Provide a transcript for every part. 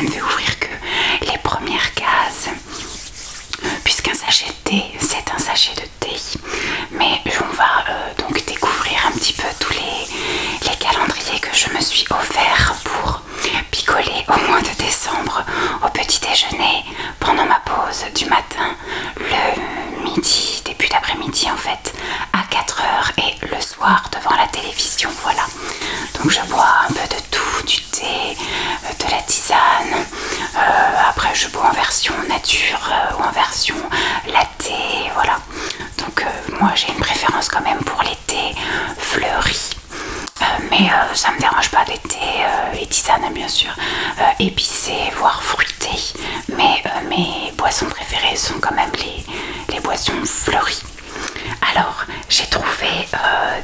je ne vais ouvrir que les premières cases, puisqu'un sachet de thé, c'est un sachet de thé. Mais on va donc découvrir un petit peu tous les calendriers que je me suis offert pour picoler au mois de décembre, au petit déjeuner, pendant ma pause du matin, le midi, début d'après-midi en fait, à 4 heures, et le soir devant la télévision. Voilà, donc je bois un peu de tout, du thé, de la tisane, après je bois en version nature ou en version latte, voilà. Donc moi j'ai une préférence quand même pour les thés fleuris. Mais ça me dérange pas des thés et tisanes bien sûr, épicés, voire fruités. Mais mes boissons préférées sont quand même les boissons fleuries. Alors j'ai trouvé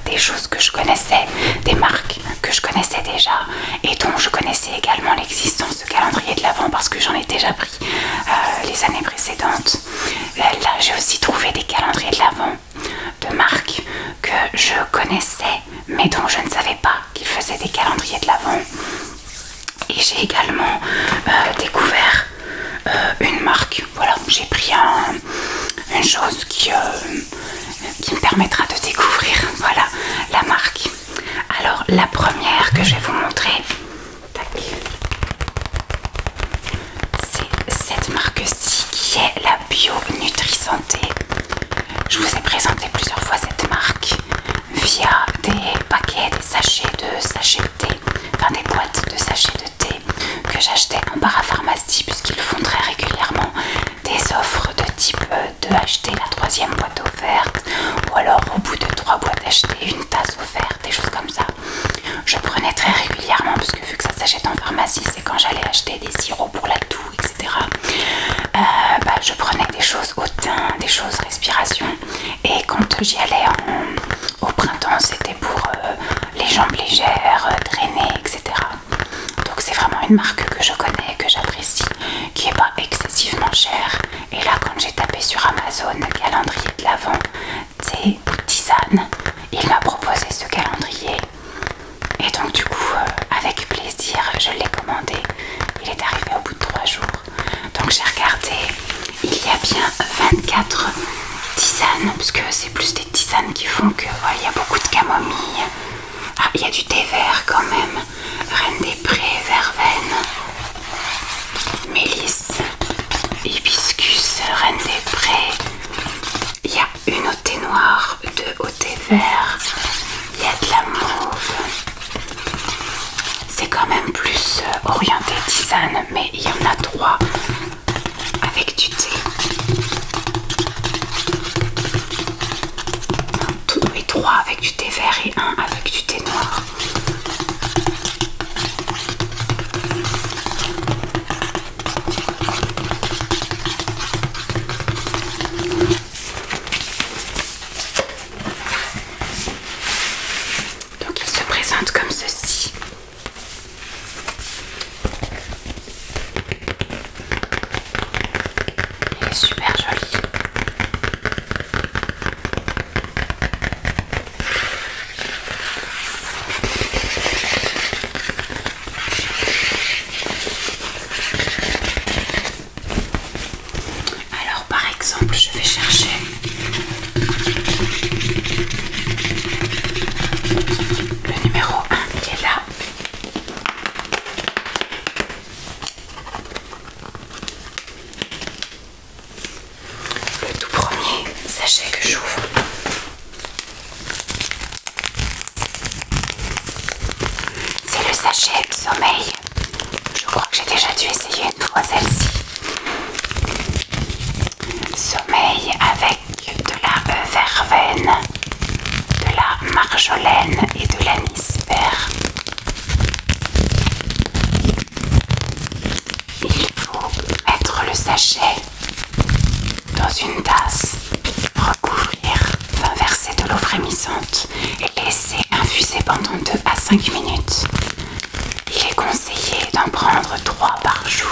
des choses que je connaissais, des marques que je connaissais déjà et dont je connaissais également l'existence de calendrier de l'Avent parce que j'en ai déjà pris les années précédentes. Là j'ai aussi trouvé des calendriers de l'Avent de marques que je connaissais mais dont je ne savais pas qu'ils faisaient des calendriers de l'Avent. Et j'ai également découvert une marque. Voilà, j'ai pris une chose qui me permettra de découvrir, voilà, la marque. Alors la première que je vais vous montrer, c'est cette marque-ci qui est la Bio Nutri-Santé. Je vous ai présenté plusieurs fois cette marque via des paquets, des sachets de thé, enfin des boîtes de sachets de thé que j'achetais en parapharmacie puisqu'ils font très régulièrement des offres de type de acheter la 3e boîte offerte ou alors au bout de 3 boîtes acheter une tasse offerte, des choses comme ça. Je prenais très régulièrement parce que vu que ça s'achète en pharmacie, c'est quand j'allais acheter des sirops pour la toux, etc. Je prenais des choses au teint, des choses respiration, et quand j'y allais au printemps, c'était pour les jambes légères, drainer, etc. Donc c'est vraiment une marque que je connais, que j'apprécie, qui n'est pas excessivement chère. Et là, quand j'ai tapé sur Amazon calendrier de l'Avent, c'est tisane, il m'a proposé ce calendrier. Et donc du coup, avec plaisir, je l'ai commandé. Il est arrivé au bout de 3 jours. Donc j'ai regardé, il y a bien 24 tisanes, parce que c'est plus des tisanes qui font que il y a beaucoup de camomille. Ah, il y a du thé vert quand même. Reine des Prés, verveine, mélisse, hibiscus, reine des Prés. Il y a une au thé noir, 2 au thé vert. Il y a de la mauve. C'est quand même plus orienté tisane, mais il y en a 3 avec du thé. Oui, 3 avec du thé vert et 1 avec du thé noir. Donc il se présente comme ceci. Il est super joli. Alors par exemple, je vais chercher le numéro 1, il est là. Le tout premier sachet que j'ouvre. C'est le sachet sommeil. Je crois que j'ai déjà dû essayer une fois celle-ci. Sommeil avec de la verveine, de la marjolaine et de l'anis vert. Il faut mettre le sachet dans une tasse, recouvrir, verser de l'eau frémissante et laisser infuser pendant 2 à 5 minutes. Il est conseillé d'en prendre 3 par jour.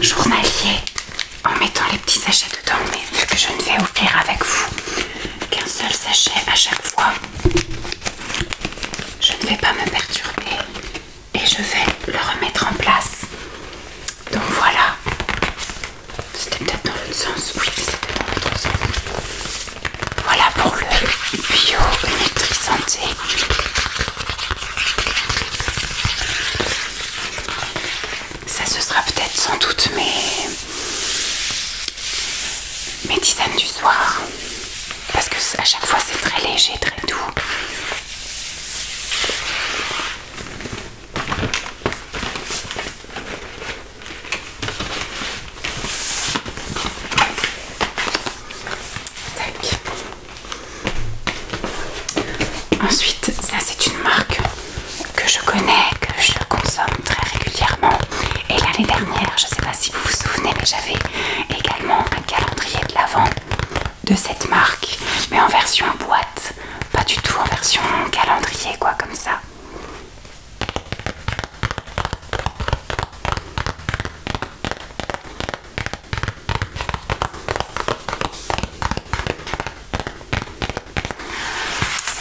journalier en mettant les petits sachets dedans, mais vu que je ne vais ouvrir avec vous qu'un seul sachet à chaque fois, je ne vais pas me perturber et je vais le remettre en place. Donc voilà, c'était peut-être dans l'autre sens, oui c'était dans l'autre sens. Voilà pour le Bio Nutri Santé. Ça ce sera peut-être sans doute mes tisanes du soir, parce que à chaque fois c'est très léger, très doux. Ensuite, ça c'est une marque que je connais, que je consomme très régulièrement. Et l'année dernière, je ne sais pas si vous vous souvenez, mais j'avais également un calendrier de l'Avent de cette marque, mais en version boîte, pas du tout en version calendrier quoi, comme ça.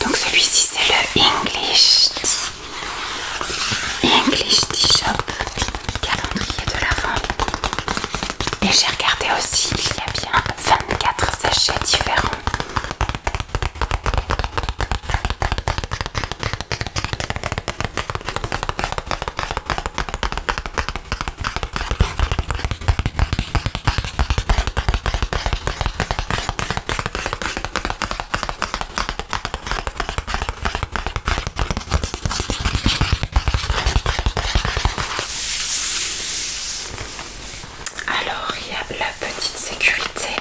Donc celui-ci c'est le English Tea Shop calendrier de l'Avent. Et j'ai regardé aussi, il y a bien 24 sachets différents. Alors il y a la petite sécurité.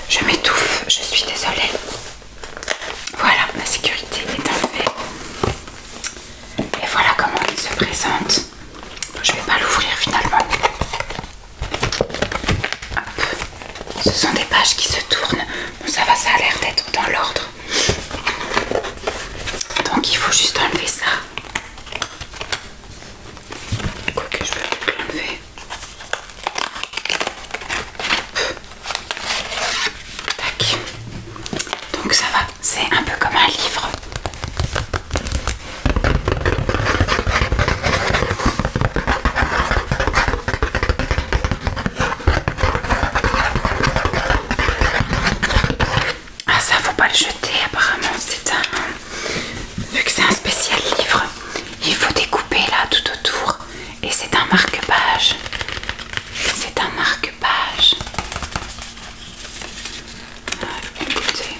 Je m'étouffe, je suis désolée. Voilà, la sécurité est enlevée. Et voilà comment il se présente. Je ne vais pas l'ouvrir finalement. Hop. Ce sont des pages qui se tournent. Bon, ça va, ça a l'air d'être dans l'ordre. Donc il faut juste enlever ça. Quoique je peux peut-être l'enlever. Tac. Donc ça va, c'est un peu comme un livre. Ah ça faut pas le jeter apparemment, c'est un... Vu que c'est un spécial livre, il faut découper là tout autour. Et c'est un marque-page. C'est un marque-page. Écoutez.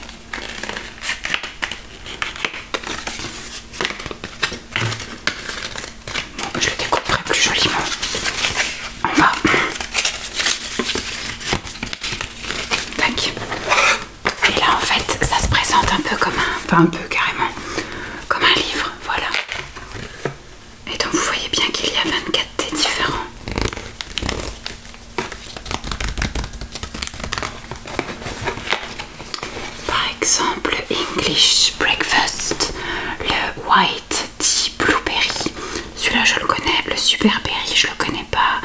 Bon, je le découperai plus joliment en bas. Tac. Et là en fait ça se présente un peu comme un... Enfin un peu carrément comme un livre, voilà. Et donc vous voyez bien qu'il y a 24 thés différents. Par exemple, English Breakfast, le White Tea Blueberry. Celui-là je le connais, le Super Berry je le connais pas.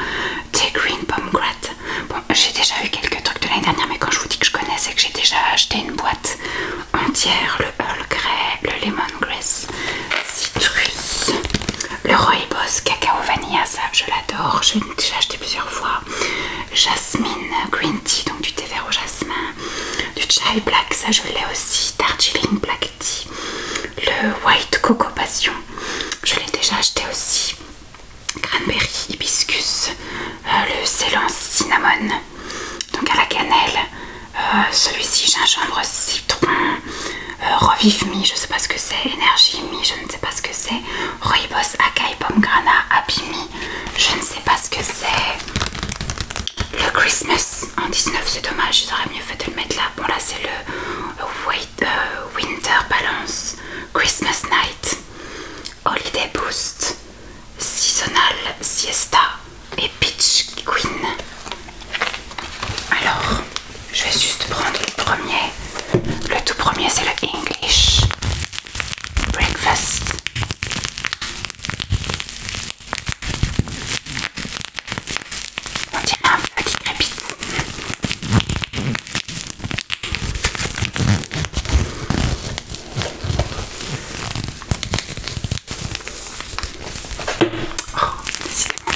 Tea Green Pomegranate. Bon, j'ai déjà eu quelques trucs de l'année dernière, mais quand je vous dis que je connais, c'est que j'ai déjà acheté une boîte entière. Le Earl Grey, le Lemongrass, Citrus, le Rooibos Cacao Vanilla, ça je l'adore, je l'ai déjà acheté plusieurs fois. Jasmine Green Tea, donc du thé vert au jasmin. Du Chai Black, ça je l'ai aussi. Darjeeling Black Tea. Le White Coco Passion, je l'ai déjà acheté aussi. Cranberry Hibiscus, le Ceylan Cinnamon, donc à la cannelle. Celui-ci gingembre citron. Revive Me, je sais pas ce que c'est. Energy Me, je ne sais pas ce que c'est. Rooibos Acai Pomme Grana Happy Me, je ne sais pas ce que c'est. Le Christmas en 19, c'est dommage, ils auraient mieux fait de le mettre là. Bon là c'est le Winter Balance Christmas Night. Siesta et Peach Queen. Alors, je vais juste prendre le premier. Le tout premier, c'est le English Breakfast. On dirait un peu qui crépite. Oh, décidément.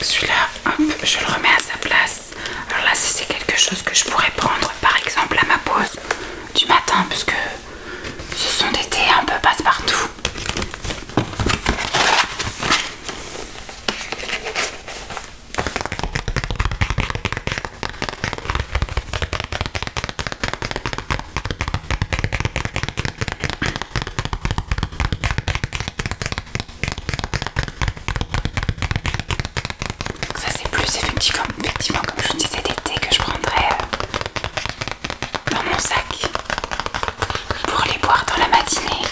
Celui-là, hop, je le remets à sa place. Alors là, c'est quelque chose que je pourrais prendre par exemple à ma pause du matin, puisque ce sont des thés un peu passe-partout. Ça c'est plus effectivement comme je vous disais des thés que je prendrais dans mon sac pour les boire dans la matinée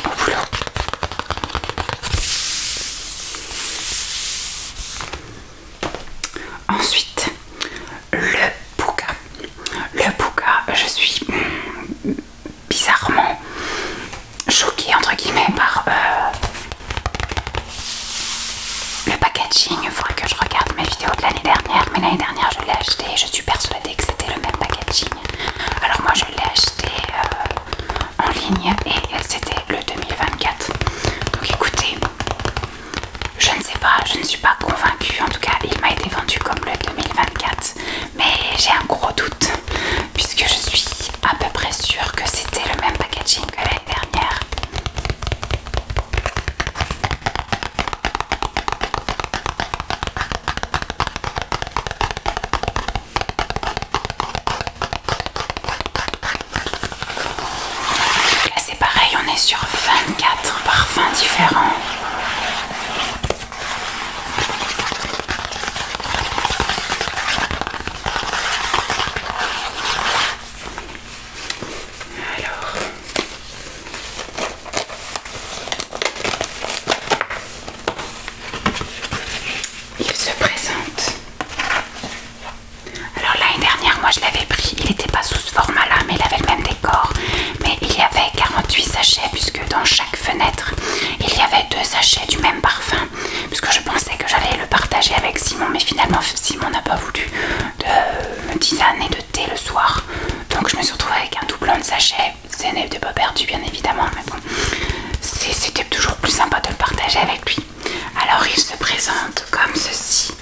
au boulot. Ensuite, le Pouka. Le Pouka, je suis bizarrement choquée entre guillemets par le packaging. Il faudrait que je regarde mes vidéos de l'année dernière, mais l'année dernière je l'ai acheté et je suis persuadée que c'était le même packaging. Alors moi je l'ai acheté en ligne et c'était le 2024. Donc écoutez, je ne sais pas, je ne suis pas convaincue. En tout cas, il m'a été vendu comme le 2024, mais j'ai un gros doute puisque je suis à peu près sûre que c'était le même packaging que l'année dernière. Là c'est pareil, on est sur 24 parfums différents. Alors, il se présente. Alors l'année dernière, moi je l'avais pris, il n'était pas sous ce format-là, mais il avait le même décor. Mais il y avait 48 sachets, puisque dans chaque fenêtre, il y avait 2 sachets du même parfum. Puisque je pensais que j'allais le partager avec Simon, mais finalement Simon n'a pas voulu de me tisaner de thé le soir. Donc je me suis retrouvée avec un doublon de sachets. Ce n'était pas perdu bien évidemment, mais bon, c'était toujours plus sympa de le partager avec lui. Alors il se présente comme ceci.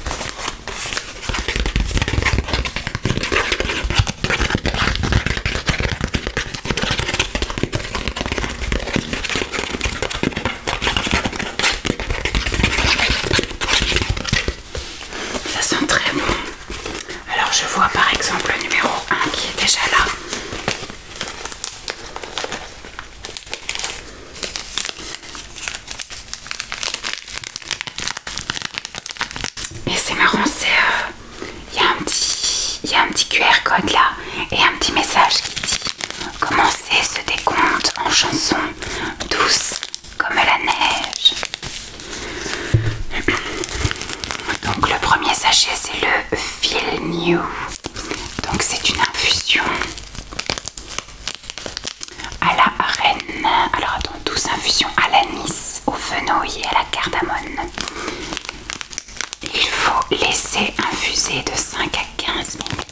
Ça sent très bon. Alors je vois par exemple le numéro 1 qui est déjà là. Et c'est marrant, il y a un petit QR code là et un petit message qui dit commencez ce décompte en chanson douce comme la neige. Donc le premier sachet c'est le Feel New. Donc c'est une infusion à la arène. Alors attends, douce infusion à l'anis, au fenouil et à la cardamone. Il faut laisser infuser de 5 à 15 minutes.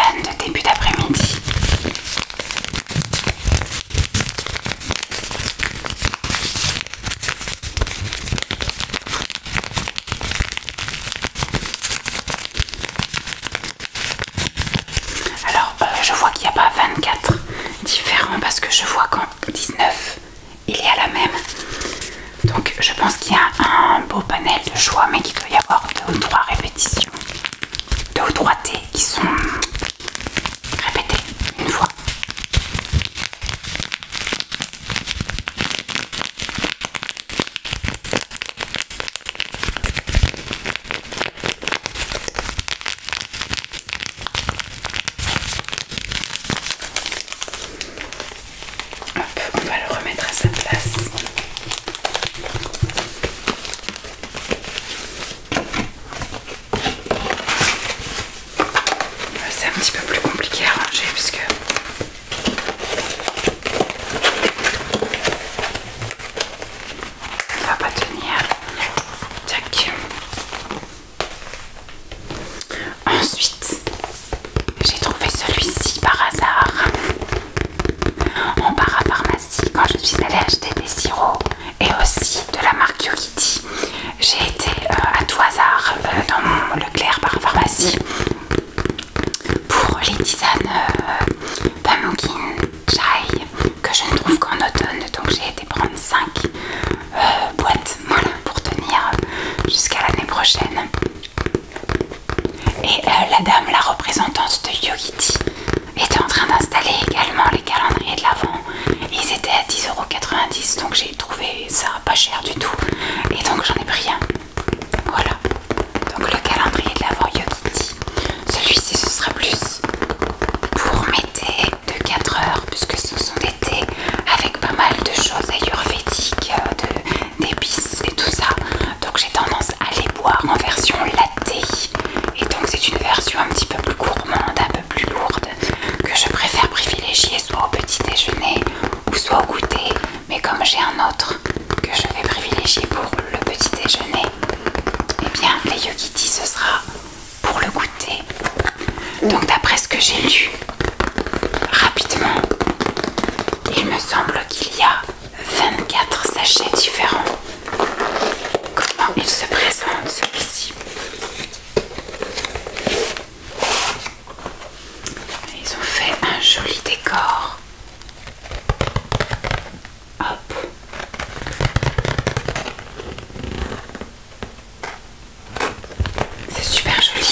tisane de début d'après-midi. Alors, je vois qu'il n'y a pas 24 différents parce que je vois qu'en 19, il y a la même. Donc, je pense qu'il y a un beau panel de choix, mais qu'il doit y avoir 2 ou 3 répétitions. 2 ou 3 thés qui sont répétés une fois. Hop, on va le remettre à sa place. C'est un petit peu plus compliqué à ranger puisque ça va pas tenir. Tac. Ensuite, j'ai trouvé celui-ci par hasard en parapharmacie quand je suis allée acheter des sirops et aussi de la marque Yogiti. J'ai été à tout hasard dans mon Leclerc parapharmacie pour les tisanes pumpkin chai que je ne trouve qu'en automne, donc j'ai été prendre 5 boîtes, voilà, pour tenir jusqu'à l'année prochaine. Et la dame, la représentante de Yogiti, était en train d'installer également les calendriers de l'Avent. Ils étaient à 10,90 €, donc j'ai trouvé ça pas cher du tout, et donc j'en ai pris un. Voilà, donc le calendrier de l'Avent Yogiti. Celui-ci, ce sera plus pour mes thés de 4 heures, puisque ce sont des thés avec pas mal de choses ayurvédiques, d'épices et tout ça. Donc j'ai tendance à les boire en version latte. Et donc c'est une version un petit peu plus gourmande, un peu plus lourde, que je préfère privilégier soit au petit déjeuner ou soit au goûter. Mais comme j'ai un autre que je vais privilégier pour le petit déjeuner, eh bien les Yogiti, ce sera pour le goûter. Donc d'après ce que j'ai lu rapidement, il me semble qu'il y a 24 sachets différents. Comment il se présente celui-ci? Ils ont fait un joli décor. Hop. C'est super joli.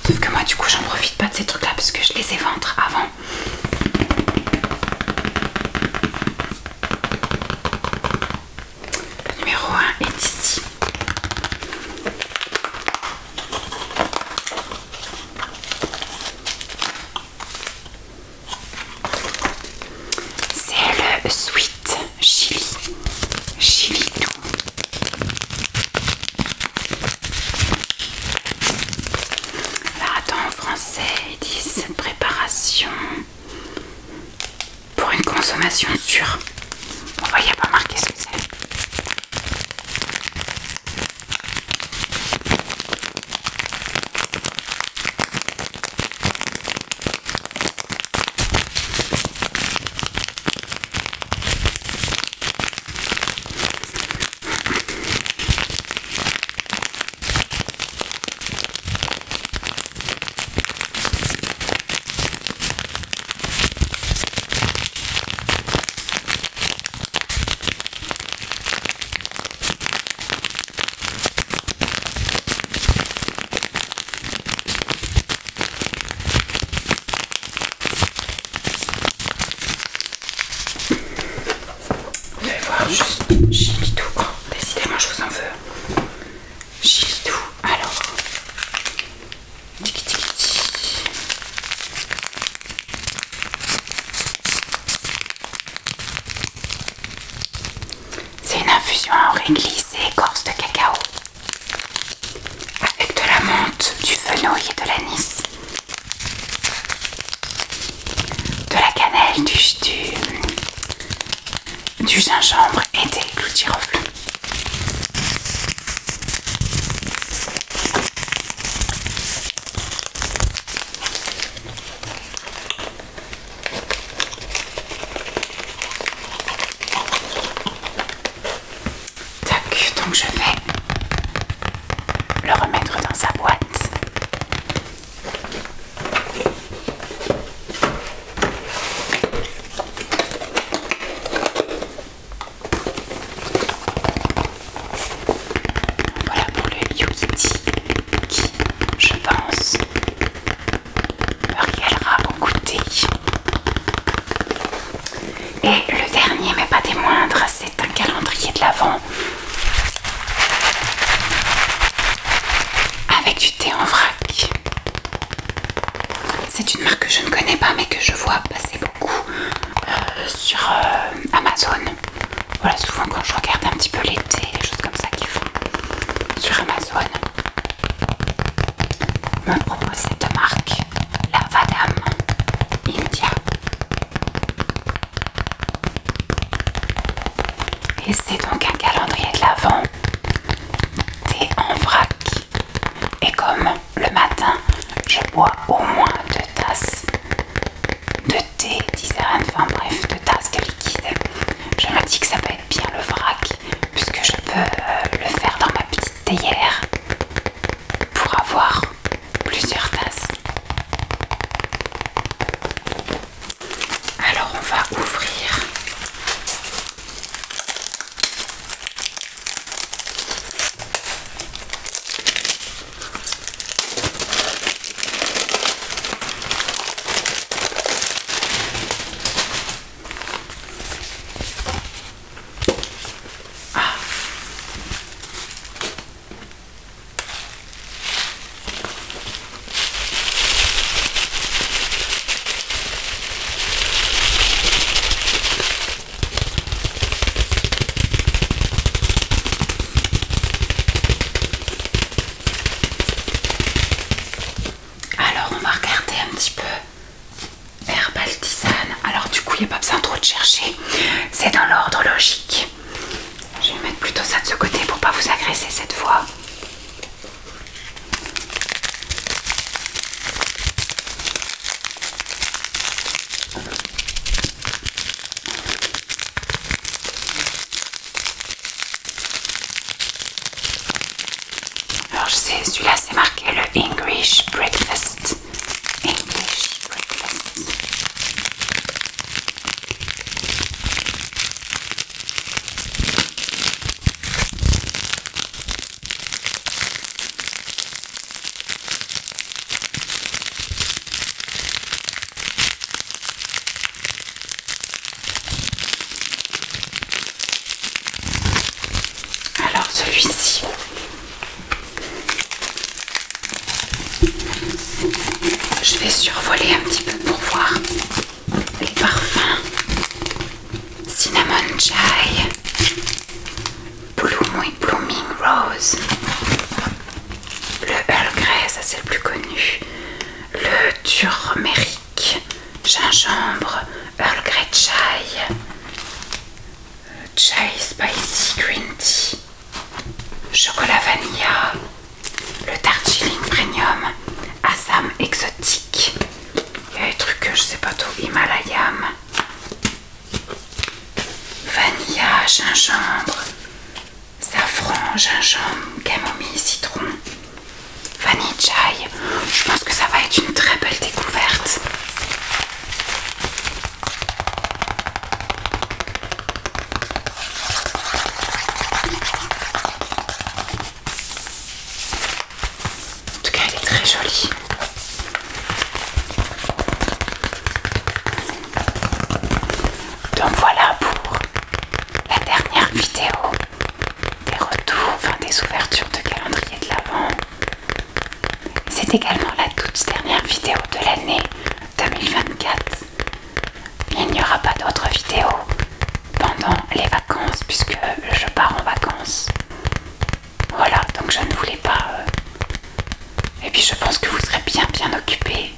Sauf que moi du coup j'en profite pas de ces trucs là parce que je les éventre avant. Le numéro 1 est ici. C'est le Sweet Chili. Chili doux. Alors attends, en français ils disent préparation pour une consommation sûre. Bon bah il n'y a pas marqué ce que c'est. Vous allez voir, juste chili doux. Oh, décidément, je vous en veux. Chili doux. Alors, tiki tiki tiki. C'est une infusion à réglisse et écorce de cacao avec de la menthe, du fenouil et de l'anis, de la cannelle, du gingembre et des clous de girofle. le remettre dans sa boîte. Voilà pour le Yu-Kitty qui, je pense, me régalera au goûter. Et le dernier, mais pas des moindres, c'est un calendrier de l'Avent avec du thé en vrac. C'est une marque que je ne connais pas mais que je vois passer beaucoup sur Amazon. Voilà, souvent quand je regarde un petit peu les thés, les choses comme ça qu'ils font sur Amazon, me propose cette marque, la Vadam India. Et c'est donc un calendrier de l'Avent, thé en vrac. Et comme le matin, je bois au moins 2 tasses de thé, tisane, enfin bref, 2 tasses de liquide, je me dis que ça peut être bien le vrac, puisque je peux le faire dans ma petite théière pour avoir plusieurs tasses. Alors on va ouvrir. Alors on va regarder un petit peu herbal tisane. Alors du coup il n'y a pas besoin trop de chercher, c'est dans l'ordre logique. Je vais mettre plutôt ça de ce côté pour pas vous agresser cette fois. Alors je sais, celui-là c'est marqué le English Breakfast. English Breakfast. Alors celui-ci, je vais survoler un petit peu pour voir les parfums. Cinnamon Chai, Blooming Rose, le Earl Grey, ça c'est le plus connu, le turmeric, gingembre, Earl Grey Chai, Chai Spicy Green Tea, chocolat vanilla, le Darjeeling Premium, Assam exotique, il y a des trucs que je sais pas tout, Himalayam, vanilla, gingembre, safran, gingembre, camomille, citron, vanille chai. Je pense que ça va être une très belle découverte. En tout cas, elle est très jolie. Donc voilà pour la dernière vidéo des retours, enfin des ouvertures de calendrier de l'Avent. C'est également la toute dernière vidéo de l'année 2024. Il n'y aura pas d'autres vidéos pendant les vacances puisque je pars en vacances. Voilà, donc je ne voulais pas... Et puis je pense que vous serez bien occupés